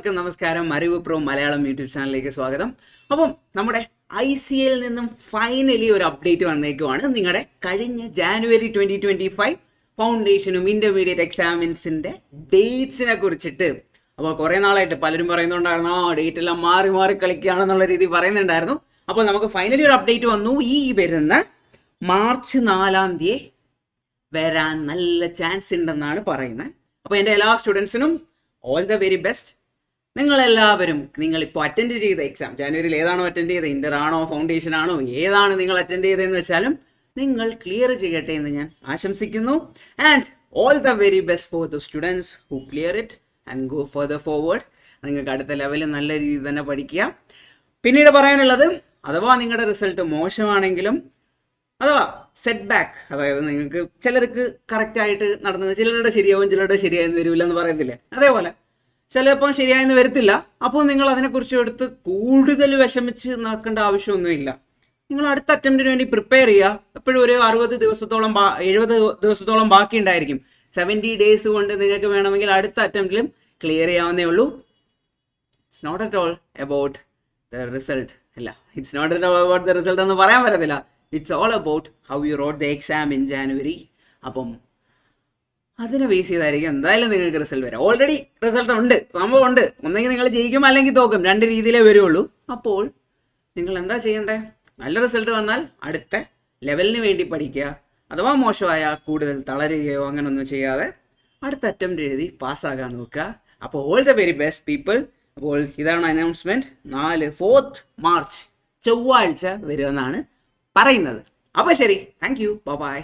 എല്ലാവർക്കും നമസ്കാരം. അറിവ് പ്രോ മലയാളം യൂട്യൂബ് ചാനലിലേക്ക് സ്വാഗതം. അപ്പം നമ്മുടെ ICAയിൽ നിന്നും ഫൈനലി ഒരു അപ്ഡേറ്റ് വന്നേക്കുവാണ്. നിങ്ങളുടെ കഴിഞ്ഞ ജാനുവരി 2025 ഫൗണ്ടേഷനും ഇന്റർമീഡിയറ്റ് എക്സാമിൻസിന്റെ ഡേറ്റ്സിനെ കുറിച്ചിട്ട്. അപ്പോൾ കുറേ നാളായിട്ട് പലരും പറയുന്നുണ്ടായിരുന്നു ഡേറ്റ് എല്ലാം മാറി മാറി കളിക്കുകയാണെന്നുള്ള രീതി പറയുന്നുണ്ടായിരുന്നു. അപ്പോൾ നമുക്ക് ഫൈനലി ഒരു അപ്ഡേറ്റ് വന്നു. ഈ വരുന്ന മാർച്ച് 4-ാം തീയതി വരാൻ നല്ല ചാൻസ് ഉണ്ടെന്നാണ് പറയുന്നത്. അപ്പോൾ എൻ്റെ എല്ലാ സ്റ്റുഡൻസിനും ഓൾ ദ വെരി ബെസ്റ്റ്. നിങ്ങളിപ്പോൾ അറ്റൻഡ് ചെയ്ത എക്സാം ജാനുവരിയിൽ ഏതാണോ അറ്റൻഡ് ചെയ്തത്, ഇന്റർ ആണോ ഫൗണ്ടേഷൻ ആണോ ഏതാണ് നിങ്ങൾ അറ്റൻഡ് ചെയ്തതെന്ന് വെച്ചാലും നിങ്ങൾ ക്ലിയർ ചെയ്യട്ടെ എന്ന് ഞാൻ ആശംസിക്കുന്നു. And all the very best for the students who clear it and go further forward. നിങ്ങൾക്ക് അടുത്ത ലെവലിൽ നല്ല രീതിയിൽ തന്നെ പഠിക്കുക. പിന്നീട് പറയാനുള്ളത്, അഥവാ നിങ്ങളുടെ റിസൾട്ട് മോശമാണെങ്കിലും അഥവാ സെറ്റ് ബാക്ക്, അതായത് നിങ്ങൾക്ക് ചിലർക്ക് കറക്റ്റായിട്ട് നടന്നത് ചിലരുടെ ശരിയാവും ചിലരുടെ ശരിയായെന്ന് വരില്ല എന്ന് പറയത്തില്ലേ, അതേപോലെ ചിലപ്പോൾ ശരിയായെന്ന് വരത്തില്ല. അപ്പോൾ നിങ്ങൾ അതിനെക്കുറിച്ച് എടുത്ത് കൂടുതൽ വിഷമിച്ച് നടക്കേണ്ട ആവശ്യമൊന്നുമില്ല. നിങ്ങൾ അടുത്ത അറ്റംപ്റ്റിന് വേണ്ടി പ്രിപ്പയർ ചെയ്യുക. എപ്പോഴും ഒരു 60 ദിവസത്തോളം 70 ദിവസത്തോളം ബാക്കി ഉണ്ടായിരിക്കും. 70 ഡേയ്സ് കൊണ്ട് നിങ്ങൾക്ക് വേണമെങ്കിൽ അടുത്ത അറ്റംപ്റ്റിലും ക്ലിയർ ചെയ്യാവുന്നേ ഉള്ളൂ. It's not at all about the result. അല്ല, it's not at all about the result എന്ന് പറയാൻ പറ്റത്തില്ല. It's all about how you wrote the exam in January. അപ്പം അതിനെ ബേസ് ചെയ്തായിരിക്കും എന്തായാലും നിങ്ങൾക്ക് റിസൾട്ട് വരാം. ഓൾറെഡി റിസൾട്ട് ഉണ്ട്, സംഭവം ഉണ്ട്. ഒന്നെങ്കിൽ നിങ്ങൾ ജയിക്കും അല്ലെങ്കിൽ തോക്കും, 2 രീതിയിലേ വരുള്ളൂ. അപ്പോൾ നിങ്ങൾ എന്താ ചെയ്യേണ്ടത്? നല്ല റിസൾട്ട് വന്നാൽ അടുത്ത ലെവലിന് വേണ്ടി പഠിക്കുക. അഥവാ മോശമായ കൂടുതൽ തളരുകയോ അങ്ങനൊന്നും ചെയ്യാതെ അടുത്ത അറ്റംപ്റ്റ് എഴുതി പാസ്സാകാൻ നോക്കുക. അപ്പോൾ all the very best people. അപ്പോൾ ഇതാണ് അനൗൺസ്മെൻറ്റ്. 4 മാർച്ച് ചൊവ്വാഴ്ച വരുമെന്നാണ് പറയുന്നത്. അപ്പോൾ ശരി, താങ്ക് യു, ബൈ.